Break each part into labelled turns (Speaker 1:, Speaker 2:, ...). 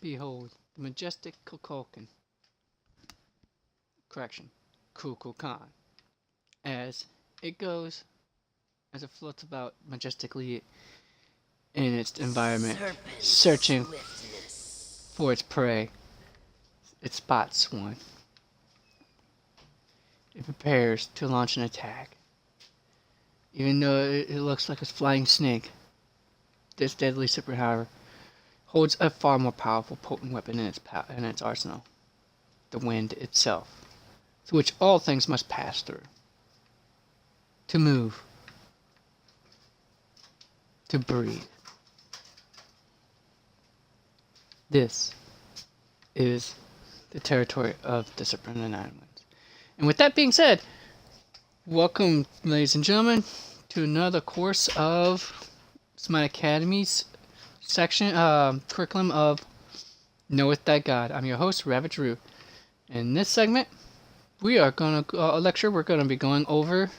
Speaker 1: Behold, the majestic Kukulkan. Correction, Kukulkan. As it goes, as it floats about majestically in its environment,
Speaker 2: Serpent
Speaker 1: searching
Speaker 2: swiftness.
Speaker 1: for its prey. It spots one. It prepares to launch an attack. Even though it looks like a flying snake, this deadly serpent, however, holds a far more powerful, potent weapon in its arsenal. The wind itself, through which all things must pass through. To move. To breathe. This is the territory of the Serpent and Nine Winds. And with that being said, welcome, ladies and gentlemen, to another course of Smite Academy's section, curriculum of Knoweth Thy God. I'm your host, Ravage Roo. In this segment, we are going to we're going to be going over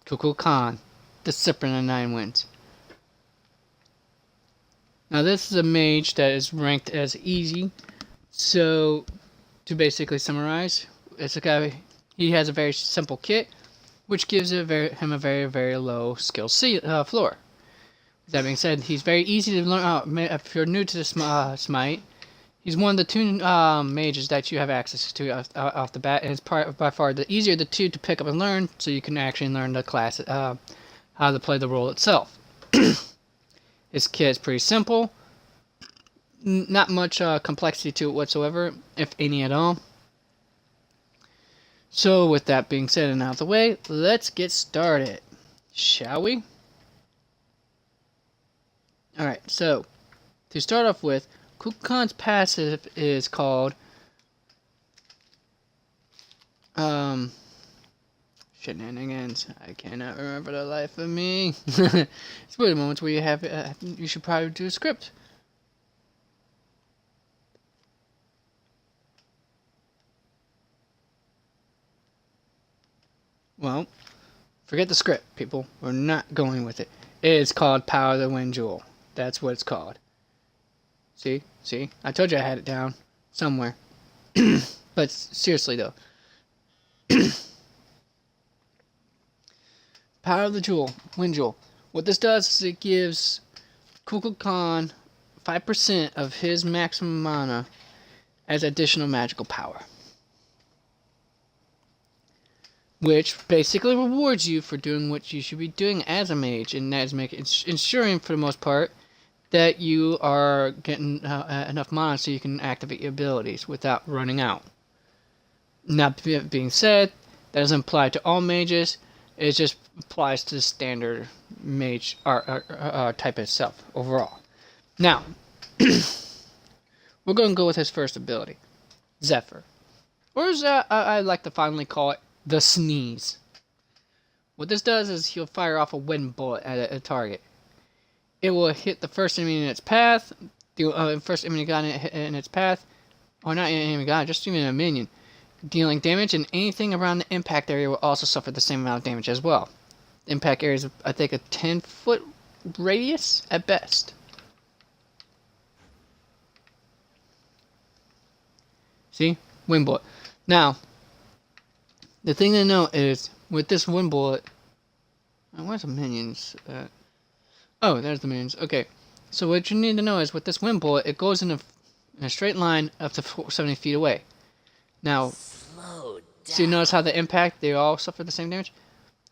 Speaker 1: Kukulkan, the Serpent and Nine Winds. Now, this is a mage that is ranked as easy. So, to basically summarize, it's a guy. He has a very simple kit, which gives him a very, very low skill floor. With that being said, he's very easy to learn. If you're new to the Smite, he's one of the two mages that you have access to off the bat, and it's by far the easier of the two to pick up and learn, so you can actually learn the class, how to play the role itself. His kit is pretty simple. Not much complexity to it whatsoever, if any at all. So with that being said and out of the way, let's get started. Shall we? Alright, so to start off with, Kukulkan's passive is called Shenanigans. I cannot remember the life of me. It's one of the moments where you should probably do a script. Well, forget the script, people. We're not going with it. It's called Power of the Wind Jewel. That's what it's called. See? I told you I had it down somewhere. But seriously, though. Power of the Wind Jewel. What this does is it gives Kukulkan 5% of his maximum mana as additional magical power, which basically rewards you for doing what you should be doing as a mage, and that is ensuring, for the most part, that you are getting enough mana so you can activate your abilities without running out. Now, being said, that doesn't apply to all mages. It just applies to the standard mage type itself overall. Now, we're going to go with his first ability, Zephyr, or as I like to fondly call it, the Sneeze. What this does is he'll fire off a wind bullet at a target. It will hit the first enemy in its path, the first enemy got in its path, or not an enemy got, just even a minion, dealing damage, and anything around the impact area will also suffer the same amount of damage as well. The impact area is, I think, a 10-foot radius at best. See? Wind bullet. Now, the thing to note is, with this wind bullet... where's the minions? Oh, there's the minions. Okay. So what you need to know is, with this wind bullet, it goes in a straight line up to 70 feet away. Now, so you notice how the impact, they all suffer the same damage?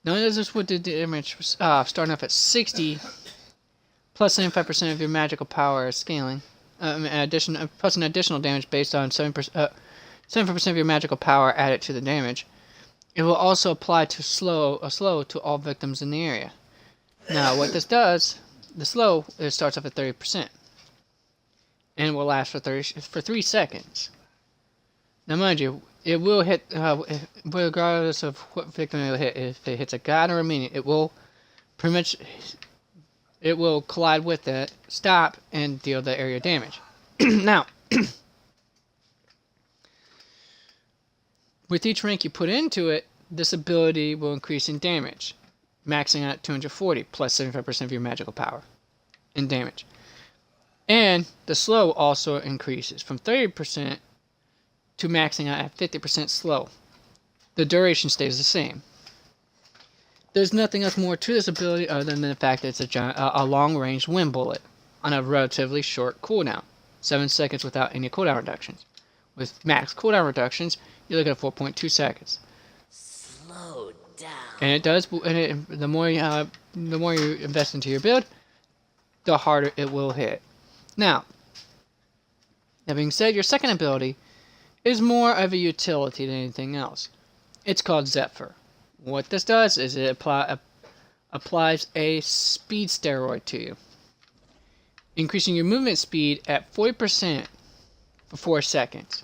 Speaker 1: Now, this is with the damage starting off at 60, plus 75% of your magical power scaling. Plus an additional damage based on 75% of your magical power added to the damage. It will also apply to a slow to all victims in the area. Now, what this does, the slow, it starts off at 30%, and it will last for 3 seconds. Now, mind you, it will hit, regardless of what victim it will hit. If it hits a god or a minion, it will pretty much, it will collide with it, stop, and deal the area damage. Now, with each rank you put into it, this ability will increase in damage, maxing out at 240, plus 75% of your magical power in damage. And the slow also increases from 30% to maxing out at 50% slow. The duration stays the same. There's nothing else more to this ability other than the fact that it's a long-range wind bullet on a relatively short cooldown. 7 seconds without any cooldown reductions. With max cooldown reductions, you're looking at 4.2 seconds.
Speaker 2: Slow down.
Speaker 1: And it does. And the more you invest into your build, the harder it will hit. Now, that being said, your second ability is more of a utility than anything else. It's called Zephyr. What this does is it applies a speed steroid to you, increasing your movement speed at 40% for 4 seconds.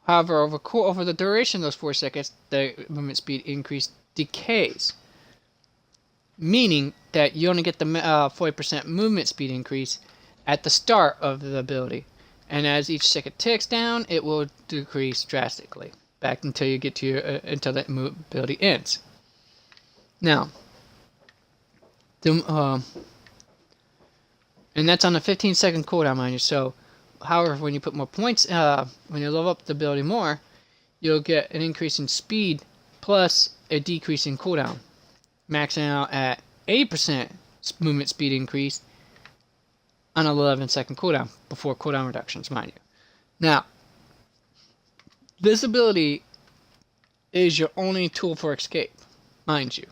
Speaker 1: However, over the duration of those 4 seconds, the movement speed increase decays, meaning that you only get the 40% movement speed increase at the start of the ability, and as each second ticks down, it will decrease drastically back until you get to your until that ability ends. Now, and that's on a 15-second cooldown, mind you. So, however, when you put more points, when you level up the ability more, you'll get an increase in speed plus a decrease in cooldown, maxing out at 80% movement speed increase on an 11-second cooldown before cooldown reductions, mind you. Now, this ability is your only tool for escape, mind you.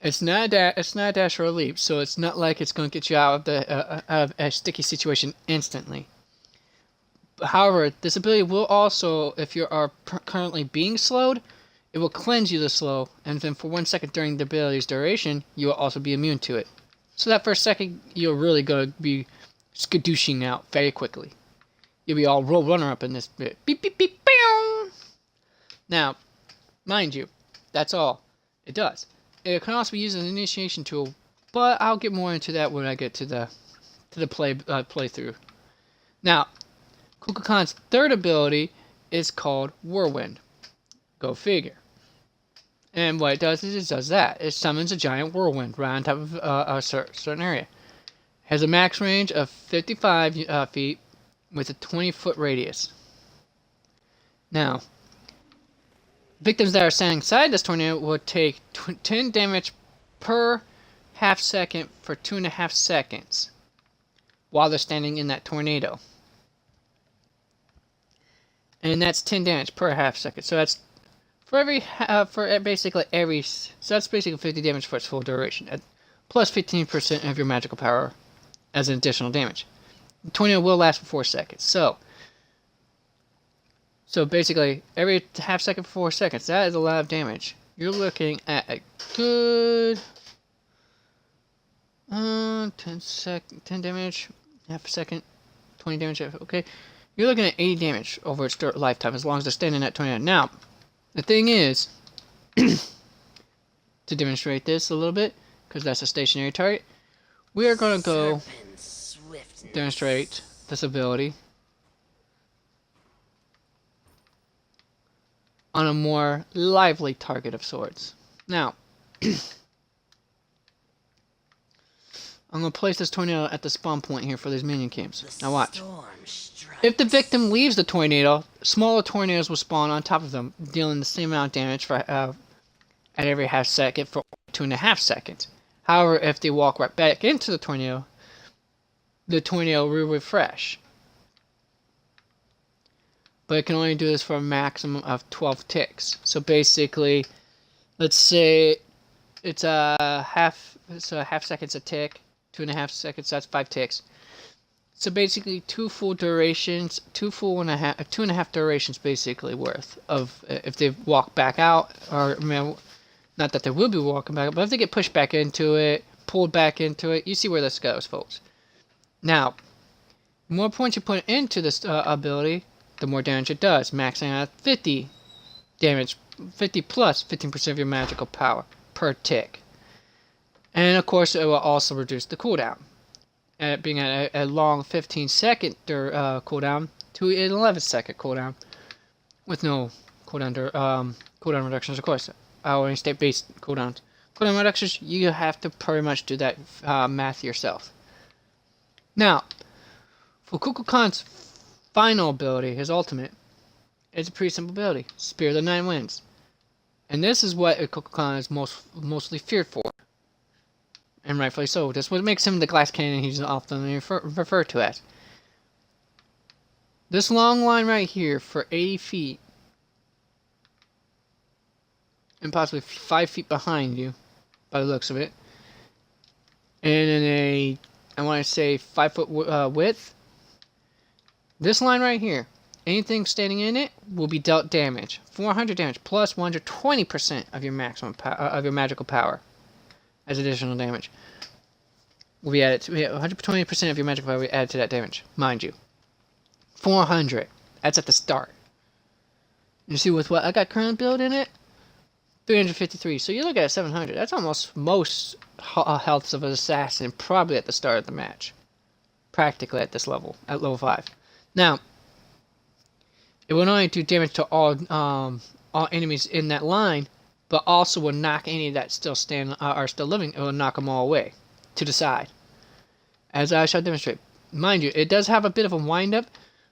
Speaker 1: It's not a dash or a leap, so it's not like it's going to get you out of a sticky situation instantly. However, this ability will also, if you are currently being slowed, it will cleanse you the slow, and then for 1 second during the ability's duration, you will also be immune to it. So that first second, you're really going to be skadooshing out very quickly. You'll be all roll runner up in this bit. Beep, beep, beep, bow. Now, mind you, that's all it does. It can also be used as an initiation tool, but I'll get more into that when I get to the playthrough. Now, Kukulkan's third ability is called Whirlwind. Go figure. And what it does is it does that. It summons a giant whirlwind right on top of a certain area. Has a max range of 55 feet with a 20-foot radius. Now, victims that are standing inside this tornado will take 10 damage per half second for 2.5 seconds while they're standing in that tornado. And that's 10 damage per half second. So that's basically every. So that's basically 50 damage for its full duration, plus 15% of your magical power as an additional damage. The tornado will last for 4 seconds. So basically, every half second for 4 seconds, that is a lot of damage. You're looking at a good 10 damage, half a second, 20 damage, okay. You're looking at 80 damage over its lifetime, as long as they're standing in that tornado. Now, the thing is, to demonstrate this a little bit, because that's a stationary target, we are going to go demonstrate this ability on a more lively target of sorts. Now, I'm going to place this tornado at the spawn point here for these minion camps. Now watch. If the victim leaves the tornado, smaller tornadoes will spawn on top of them, dealing the same amount of damage for at every half second for 2.5 seconds. However, if they walk right back into the tornado will refresh. But it can only do this for a maximum of 12 ticks. So basically, let's say it's a half second's a tick, 2.5 seconds, that's 5 ticks. So basically 2.5 durations basically worth of if they walk back out, or not that they will be walking back, but if they get pushed back into it, pulled back into it, you see where this goes, folks. Now, the more points you put into this ability, the more damage it does, maxing out at 50 damage, 50 plus 15% of your magical power per tick. And of course, it will also reduce the cooldown, being at a long 15-second cooldown to an 11-second cooldown, with no cooldown reductions, of course. I only state base cooldowns. Cooldown reductions, you have to pretty much do that math yourself. Now, For Kukulkan's final ability, his ultimate, it's a pretty simple ability. Spear of the Nine Winds. And this is what Kukulkan is mostly feared for. And rightfully so. That's what makes him the glass cannon he's often referred to as. This long line right here for 80 feet. And possibly 5 feet behind you, by the looks of it. And in a, I want to say 5 foot width. This line right here, anything standing in it will be dealt damage. 400 damage plus 120% of your maximum of your magical power as additional damage. Will be added to 120% of your magical power will be added to that damage, mind you. 400. That's at the start. You see with what I got currently built in it? 353. So you look at 700. That's almost most healths of an assassin probably at the start of the match. Practically at this level, at level 5. Now, it will not only do damage to all enemies in that line, but also will knock any that still are still living. It will knock them all away to the side, as I shall demonstrate. Mind you, it does have a bit of a wind-up,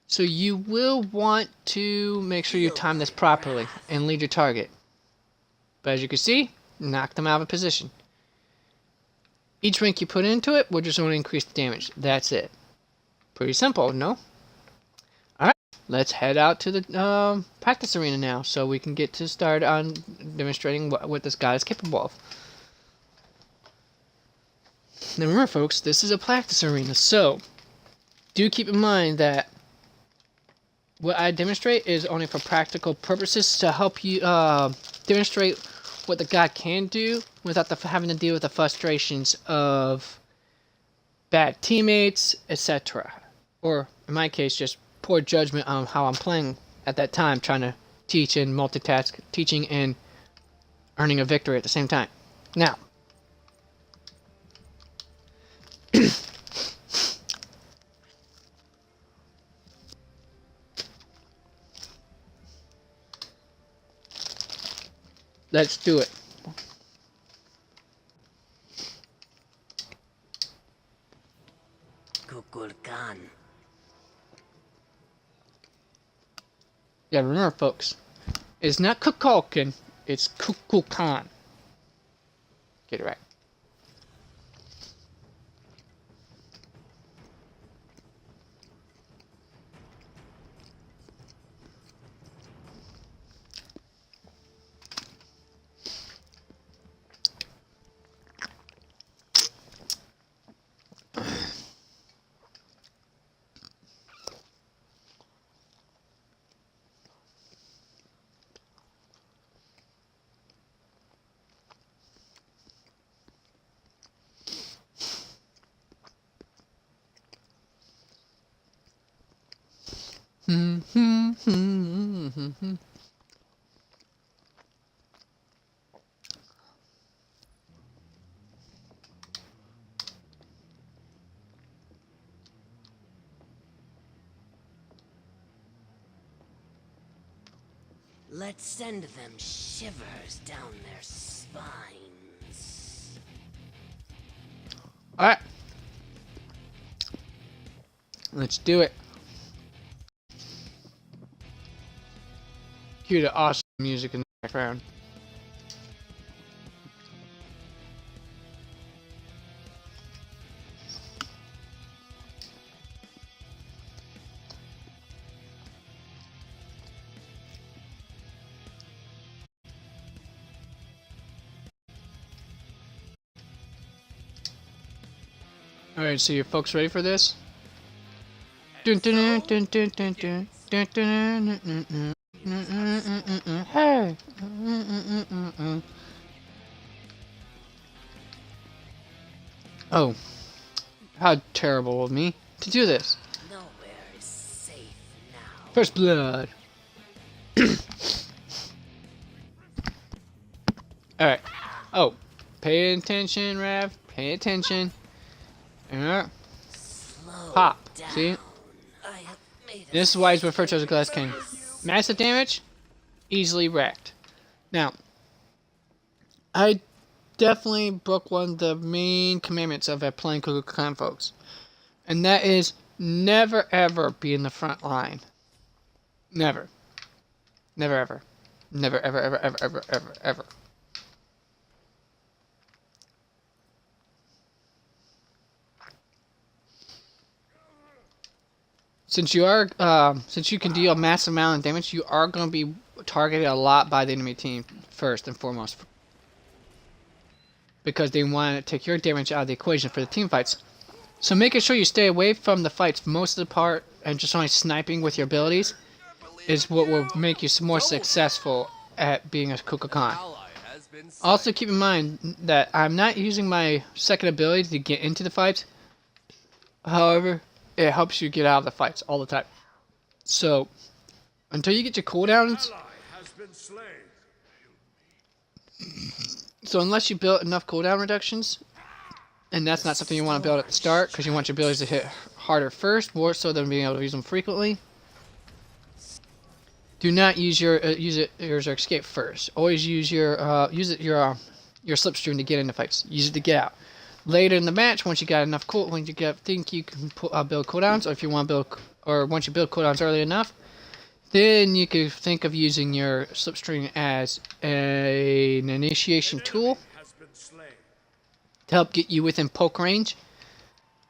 Speaker 1: so you will want to make sure you time this properly and lead your target. But as you can see, knock them out of position. Each rank you put into it will just only increase the damage. That's it. Pretty simple, no? Alright, let's head out to the practice arena now, so we can get to start on demonstrating what this guy is capable of. Now remember folks, this is a practice arena, so do keep in mind that what I demonstrate is only for practical purposes to help you demonstrate what the god can do without having to deal with the frustrations of bad teammates, etc. Or, in my case, just poor judgment on how I'm playing at that time, trying to teach and multitask, teaching and earning a victory at the same time. Now, let's do it.
Speaker 2: Kukulkan.
Speaker 1: Yeah, remember folks, it's not Kukulkan, it's Kukulkan. Get it right.
Speaker 2: Let's send them shivers down their spines.
Speaker 1: Alright. Let's do it. Cue the awesome music in the background. Alright, so you folks ready for this? Dun, dun, dun, dun, dun, dun, dun, dun, dun, dun, dun. Hey! Oh, how terrible of me to do this.
Speaker 2: Nowhere is safe now.
Speaker 1: First blood. Alright. Oh, pay attention, Rav. Pay attention. Pop.
Speaker 2: Down.
Speaker 1: See?
Speaker 2: I have made
Speaker 1: This is why he's referred to as a glass cannon. Massive damage, easily wrecked. Now, I definitely broke one of the main commandments of playing Kukulkan, folks. And that is never ever be in the front line. Never. Never ever. Never ever ever ever ever ever ever. Since you can deal a massive amount of damage, you are going to be targeted a lot by the enemy team first and foremost, because they want to take your damage out of the equation for the team fights. So making sure you stay away from the fights most of the part and just only sniping with your abilities is what will make you more successful at being a Kukulkan. Also keep in mind that I'm not using my second ability to get into the fights. However, it helps you get out of the fights all the time. So, until you get your cooldowns... So unless you build enough cooldown reductions, and that's not something you want to build at the start, because you want your abilities to hit harder first, more so than being able to use them frequently. Do not use your escape first. Always use your slipstream to get into fights. Use it to get out. Later in the match, once you got enough think you can build cooldowns, or if you want to build, or once you build cooldowns early enough, then you could think of using your slipstream as an initiation tool to help get you within poke range.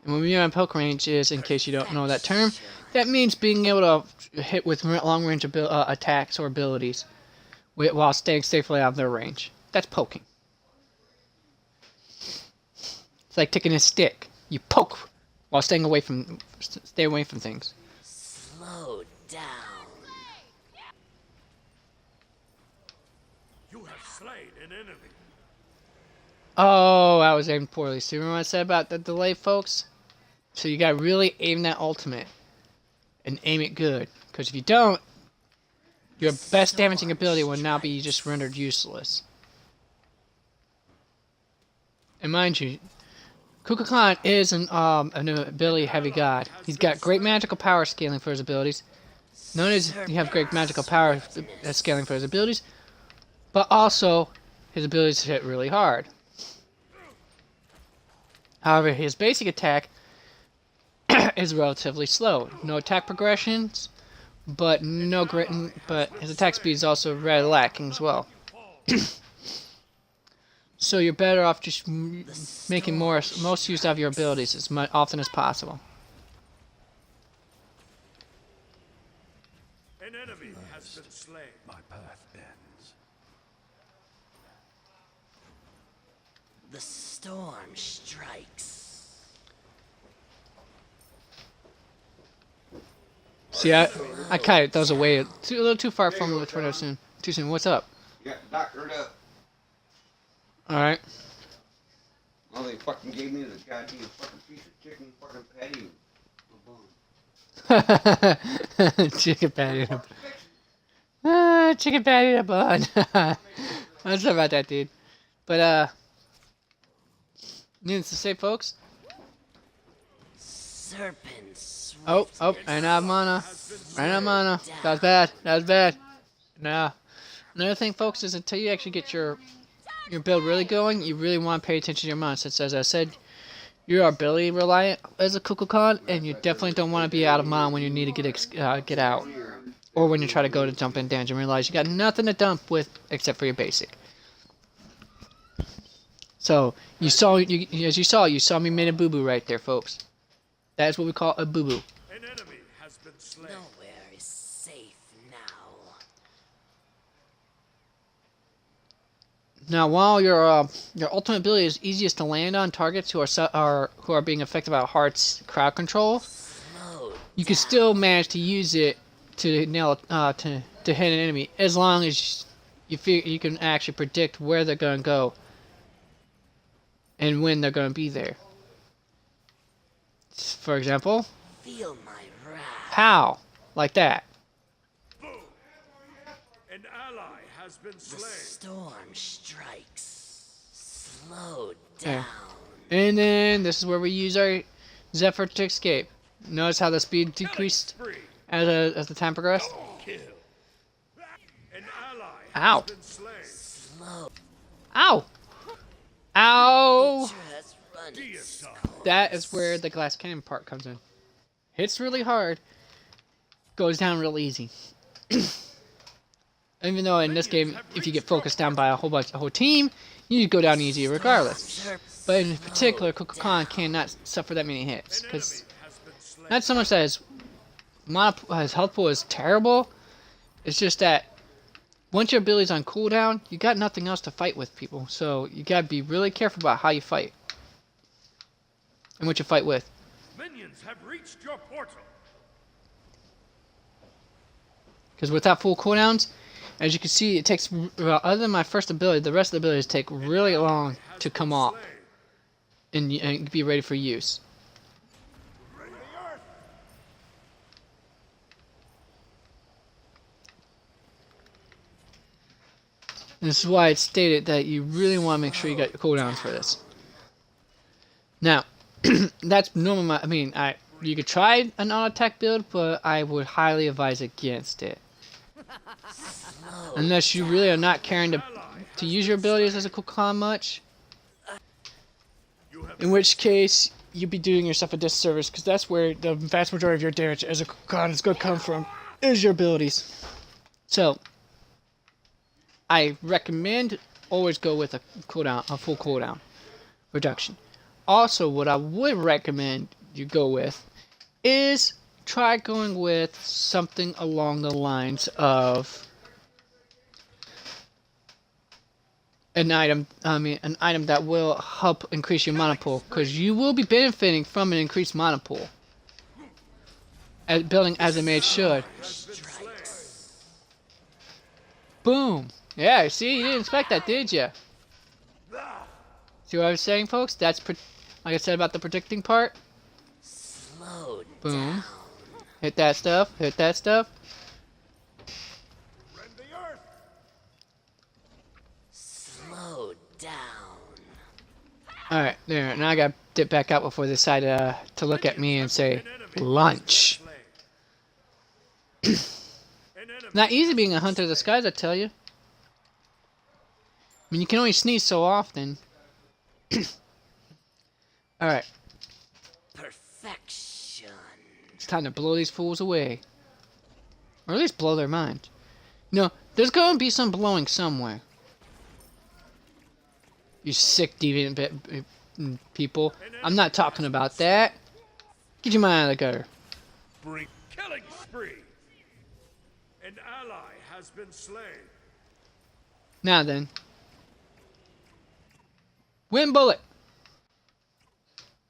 Speaker 1: And when we mean poke range is, in case you don't know that term, that means being able to hit with long range attacks or abilities while staying safely out of their range. That's poking. It's like taking a stick. You poke while stay away from things.
Speaker 2: Slow down.
Speaker 3: You have slain an enemy.
Speaker 1: Oh, I was aimed poorly. See what I said about the delay, folks? So you gotta really aim that ultimate. And aim it good. Because if you don't, your best damaging ability will now be just rendered useless. And mind you, Kukulkan is an ability-heavy god. He's got great magical power scaling for his abilities. Not only does he have great magical power scaling for his abilities, but also his abilities hit really hard. However, his basic attack is relatively slow. No attack progressions, but his attack speed is also rather lacking as well. So you're better off just making most use of your abilities as often as possible.
Speaker 3: An enemy has been slain. My path ends.
Speaker 2: The storm strikes.
Speaker 1: See, I kind of those away a little too far from the tornado soon. Too soon. What's up?
Speaker 4: You got the doctored up.
Speaker 1: All right.
Speaker 4: Well, they fucking gave me the goddamn fucking piece of chicken fucking patty.
Speaker 1: Chicken patty in a chicken patty in a bun. I'm sorry about that, dude. But needless to say, folks.
Speaker 2: Serpents.
Speaker 1: Oh, ran out of mana. Ran out of mana. That was bad. That was bad. Nah. Another thing, folks, is until you actually get your build really going, you really want to pay attention to your mana. Since, as I said, you're ability reliant as a Kukulkan, and you definitely don't want to be out of mana when you need to get out, or when you try to go to dump in damage and realize you got nothing to dump with except for your basic. So you saw me made a boo boo right there, folks. That is what we call a boo boo.
Speaker 3: An enemy has been slain.
Speaker 2: Nowhere is safe now.
Speaker 1: Now, while your ultimate ability is easiest to land on targets who are being affected by hard crowd control, you can still manage to use it to nail to hit an enemy as long as you can actually predict where they're going to go and when they're going to be there. For example,
Speaker 2: Feel my wrath.
Speaker 1: pow, like that.
Speaker 3: Boom. An ally has been
Speaker 2: The
Speaker 3: slain.
Speaker 2: storm strikes. Slow
Speaker 1: Okay.
Speaker 2: down.
Speaker 1: And then this is where we use our Zephyr to escape. Notice how the speed decreased
Speaker 3: Spree.
Speaker 1: as the time progressed.
Speaker 3: Kill. An ally
Speaker 1: Ow.
Speaker 3: has been slain.
Speaker 2: Slow.
Speaker 1: Ow! Ow!
Speaker 2: Nature has run its
Speaker 3: Deicide.
Speaker 2: course.
Speaker 1: That is where the glass cannon part comes in. hits really hard, goes down real easy. Even though in this game, if you get focused down by a whole team, you go down easy regardless. But in particular, Kukulkan cannot suffer that many hits, because not so much that his health pool is terrible, it's just that once your ability's on cooldown, you got nothing else to fight with people, so you gotta be really careful about how you fight. And what you fight with.
Speaker 3: Minions have reached your portal.
Speaker 1: Because without full cooldowns, as you can see, it takes, other than my first ability, the rest of the abilities take really long to come off and be ready for use. And this is why it's stated that you really want to make sure you got your cooldowns for this. Now, that's normally you could try an auto-attack build, but I would highly advise against it. Unless you really are not caring to use your abilities as a Kukulkan much. In which case, you'd be doing yourself a disservice, because that's where the vast majority of your damage as a Kukulkan is going to come from, is your abilities. So, I recommend always go with a full cooldown reduction. Also, what I would recommend you go with is try going with something along the lines of an item that will help increase your mana pool, because you will be benefiting from an increased mana pool. Building as a mage should. Boom! Yeah, see, you didn't expect that, did you? See what I was saying, folks? That's like I said about the predicting part.
Speaker 2: Slow
Speaker 1: Boom.
Speaker 2: down.
Speaker 1: Hit that stuff. Hit that stuff.
Speaker 3: Rend the earth.
Speaker 2: Slow down.
Speaker 1: Alright, there. Now I gotta dip back out before they decide to look at me and say, lunch. Not easy being a hunter of the skies, I tell you. I mean, you can only sneeze so often. Alright.
Speaker 2: Perfection.
Speaker 1: It's time to blow these fools away. Or at least blow their minds. No, there's gonna be some blowing somewhere. You sick, deviant people. I'm not talking about that. Get your mind out of the gutter.
Speaker 3: Bring killing spree. An ally has been slain.
Speaker 1: Now then. Wind bullet!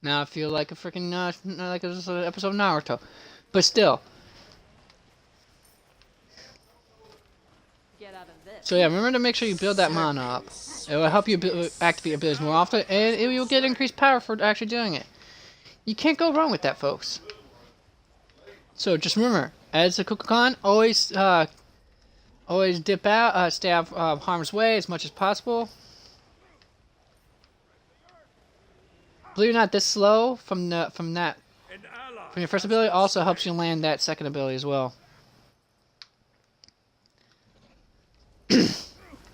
Speaker 1: Now I feel like a freaking, like it was an episode of Naruto. But still.
Speaker 5: Get out of this.
Speaker 1: So yeah, remember to make sure you build that mana up. It will help you activate abilities more often, and it will get increased power for actually doing it. You can't go wrong with that, folks. So just remember, as a Kukulkan, always dip out, stay out of harm's way as much as possible. Believe it or not, this slow from your first ability also helps you land that second ability as well.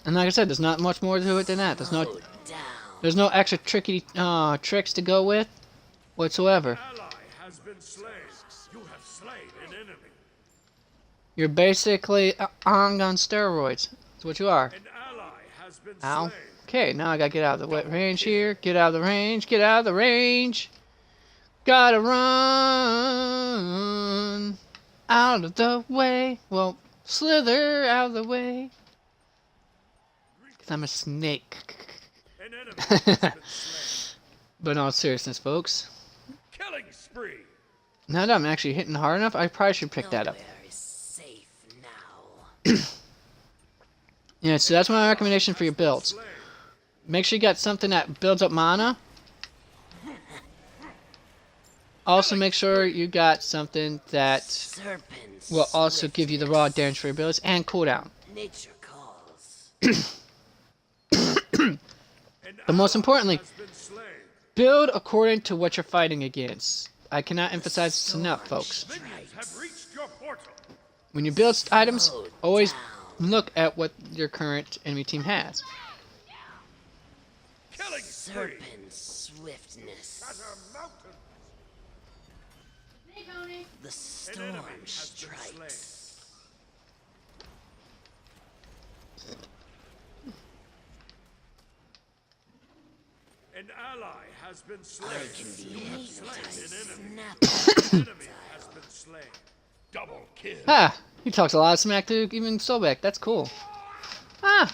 Speaker 1: And like I said, there's not much more to it than that. There's no extra tricky tricks to go with whatsoever.
Speaker 3: Ally has been slain. You have slain an enemy.
Speaker 1: You're basically on steroids. That's what you are.
Speaker 3: An ally has been
Speaker 1: Ow.
Speaker 3: slain.
Speaker 1: Okay, now I gotta get out of the range here. Get out of the range. Get out of the range. Gotta run out of the way. Well, slither out of the way. Because I'm a snake.
Speaker 3: An enemy has been slain.
Speaker 1: But in all seriousness, folks.
Speaker 3: Killing spree.
Speaker 1: Now that I'm actually hitting hard enough, I probably should pick that up.
Speaker 2: Nowhere is safe now.
Speaker 1: Yeah, so that's my recommendation for your builds.
Speaker 3: Slain.
Speaker 1: Make sure you got something that builds up mana. Also make sure you got something that
Speaker 2: Serpent
Speaker 1: will also give you the raw damage for your abilities and cooldown.
Speaker 2: Nature calls.
Speaker 1: But most importantly,
Speaker 3: Has been slain.
Speaker 1: build according to what you're fighting against. I cannot emphasize this enough, folks.
Speaker 3: Minions have reached your portal.
Speaker 1: When you build items, always look at what your current enemy team has.
Speaker 3: Killing spree.
Speaker 2: Serpent swiftness.
Speaker 3: Shatter mountains.
Speaker 2: The
Speaker 3: An
Speaker 2: storm
Speaker 3: enemy has been slain.
Speaker 2: strikes.
Speaker 3: An ally has been slain.
Speaker 2: I can be
Speaker 3: You have slain
Speaker 2: hypnotized.
Speaker 3: an enemy.
Speaker 2: Snap.
Speaker 3: An enemy has been slain. Double kill.
Speaker 1: Ah, he talks a lot of smack to even Sobek. That's cool. Ah.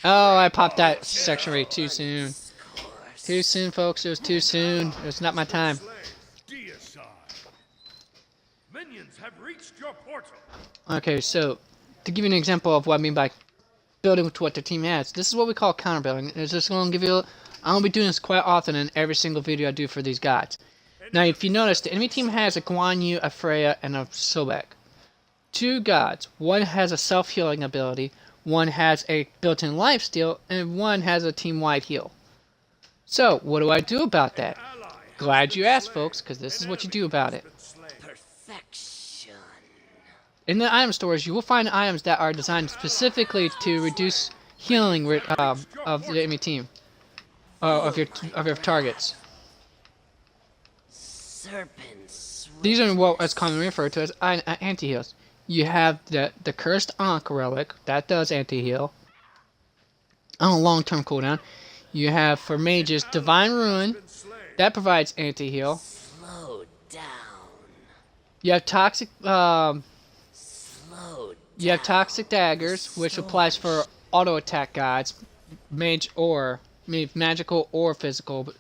Speaker 1: Oh, I popped that section rate too soon. Too soon, folks. It was too soon. It was not my time.
Speaker 3: Slain. Deicide. Minions have reached your portal.
Speaker 1: Okay, so to give you an example of what I mean by building with what the team has, this is what we call counter building. It's just going to give you. I'm going to be doing this quite often in every single video I do for these guys. Now, if you notice, the enemy team has a Guan Yu, a Freya, and a Sobek. Two gods. One has a self-healing ability, one has a built-in lifesteal, and one has a team-wide heal. So, what do I do about that? Glad you asked, folks, because this is what you do about it.
Speaker 2: Perfection.
Speaker 1: In the item stores, you will find items that are designed specifically to reduce healing of the enemy team, of your targets.
Speaker 2: Serpent.
Speaker 1: These are what is commonly referred to as anti-heals. You have the Cursed Ankh relic that does anti-heal on a long-term cooldown. You have for mages Divine Ruin that provides anti-heal.
Speaker 2: Slow down.
Speaker 1: You have toxic
Speaker 2: Slow
Speaker 1: you have toxic daggers, which applies for auto attack gods, magical or physical.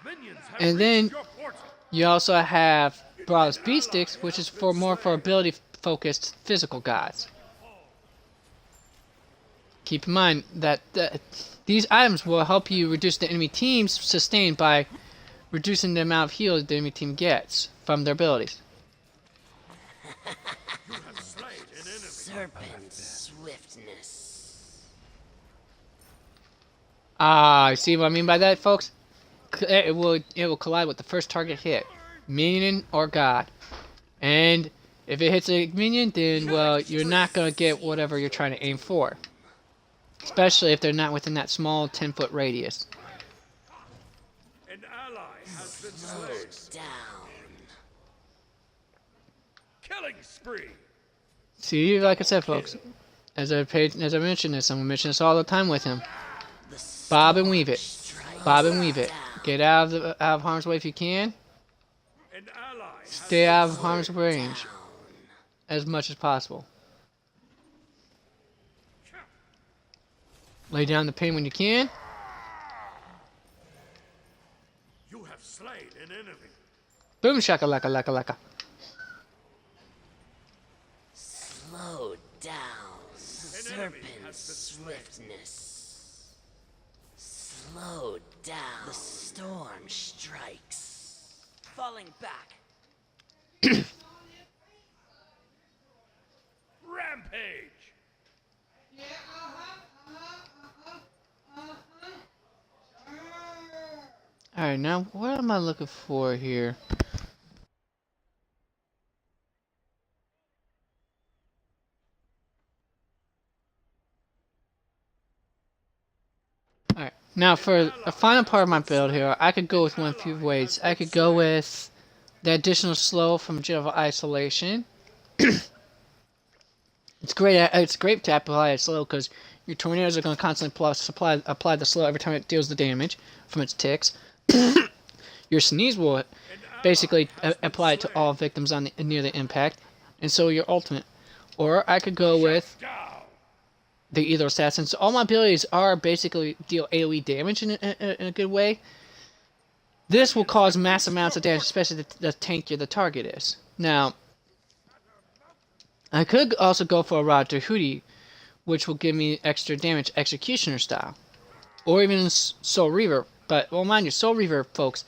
Speaker 3: Minions have
Speaker 1: And then
Speaker 3: reached your portal.
Speaker 1: you also have Brah's Beat Sticks, which is more for ability-focused physical gods. Keep in mind that these items will help you reduce the enemy team's sustain by reducing the amount of heal the enemy team gets from their abilities.
Speaker 3: You have slain an enemy.
Speaker 2: Serpent swiftness.
Speaker 1: Ah, see what I mean by that, folks? It will collide with the first target hit, minion or god. And if it hits a minion, then well, you're not gonna get whatever you're trying to aim for. Especially if they're not within that small 10-foot radius.
Speaker 3: An ally has been
Speaker 2: Slow
Speaker 3: slain.
Speaker 2: down.
Speaker 3: Killing spree.
Speaker 1: See, like I said, folks, as I mentioned this, I'm gonna mention this all the time with him.
Speaker 2: The
Speaker 1: Bob and weave it.
Speaker 2: strikes
Speaker 1: Bob and weave it.
Speaker 2: down.
Speaker 1: Get out of harm's way if you can.
Speaker 3: An ally has
Speaker 1: Stay out of harm's range
Speaker 2: Down.
Speaker 1: as much as possible. Lay down the pain when you can.
Speaker 3: You have slain an enemy.
Speaker 1: Boom shakalaka laka laka.
Speaker 2: Slow down. Serpent
Speaker 3: has been slain.
Speaker 2: swiftness. Slow down. The storm strikes. Falling back.
Speaker 3: Rampage.
Speaker 1: Alright, now what am I looking for here? Alright, now for the final part of my build here, I could go with one of few ways. I could go with the additional slow from General Isolation. It's great to apply a slow because your tornadoes are going to constantly apply the slow every time it deals the damage from its ticks. Your sneeze will basically apply it to all victims near the impact, and so your ultimate. Or I could go with
Speaker 3: Down.
Speaker 1: the Either Assassins. All my abilities are basically deal AoE damage in a good way. This will cause mass amounts of damage, especially the tankier the target is. Now, I could also go for a Roger Hootie, which will give me extra damage, Executioner style. Or even Soul Reaver. But, well, mind you, Soul Reaver, folks,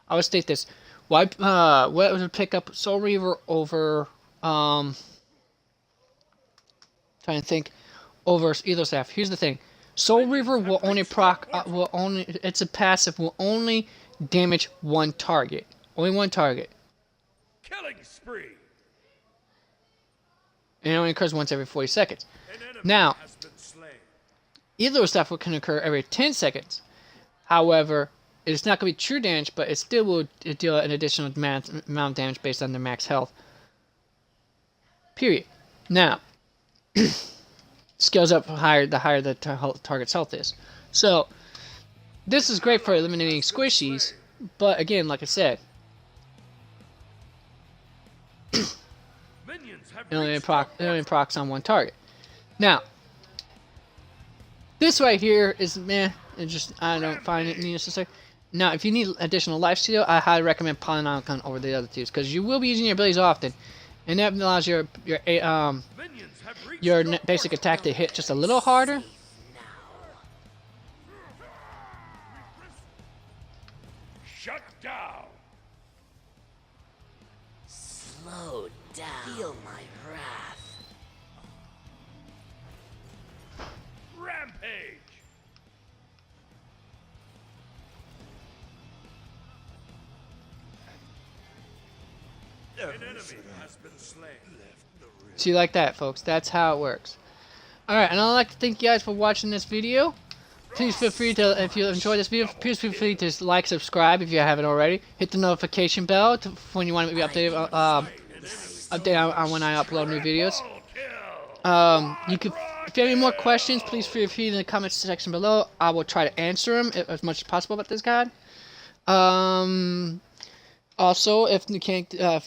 Speaker 1: I would state this. What would pick up Soul Reaver over, trying to think, over Either Staff. Here's the thing. Soul Reaver will only its a passive will only damage one target. Only one target.
Speaker 3: Killing spree.
Speaker 1: And it only occurs once every 40 seconds.
Speaker 3: An enemy
Speaker 1: Now,
Speaker 3: has been slain.
Speaker 1: Either Staff can occur every 10 seconds. However, It's not going to be true damage, but it still will deal an additional amount of damage based on their max health. Period. Now, scales up higher the higher the target's health is. So, this is great for eliminating squishies, but again, like I said, it only procs on one target. Now, this right here is meh. It just, I don't find it necessary. Now, if you need additional life steal, I highly recommend Polynomicon over the other two, because you will be using your abilities often, and that allows your basic attack to hit just a little harder.
Speaker 3: Shut down.
Speaker 2: Slow down. Feel my wrath.
Speaker 3: Rampage. An enemy has been slain.
Speaker 1: See, like that, folks. That's how it works. Alright, and I'd like to thank you guys for watching this video. Please feel free to, if you enjoyed this video, please feel free to like, subscribe if you haven't already. Hit the notification bell when you want to be updated, on when I upload new videos. If you have any more questions, please feel free in the comments section below. I will try to answer them as much as possible about this guide. Also, if you can't get a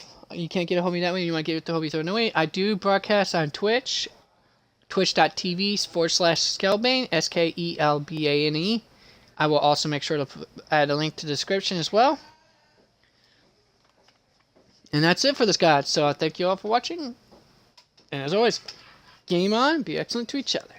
Speaker 1: hold of me that way, you might get it to hold me through another way. I do broadcast on Twitch, twitch.tv/Skelbane, SKELBANE. I will also make sure to add a link to the description as well. And that's it for this guide. So I thank you all for watching. And as always, game on, be excellent to each other.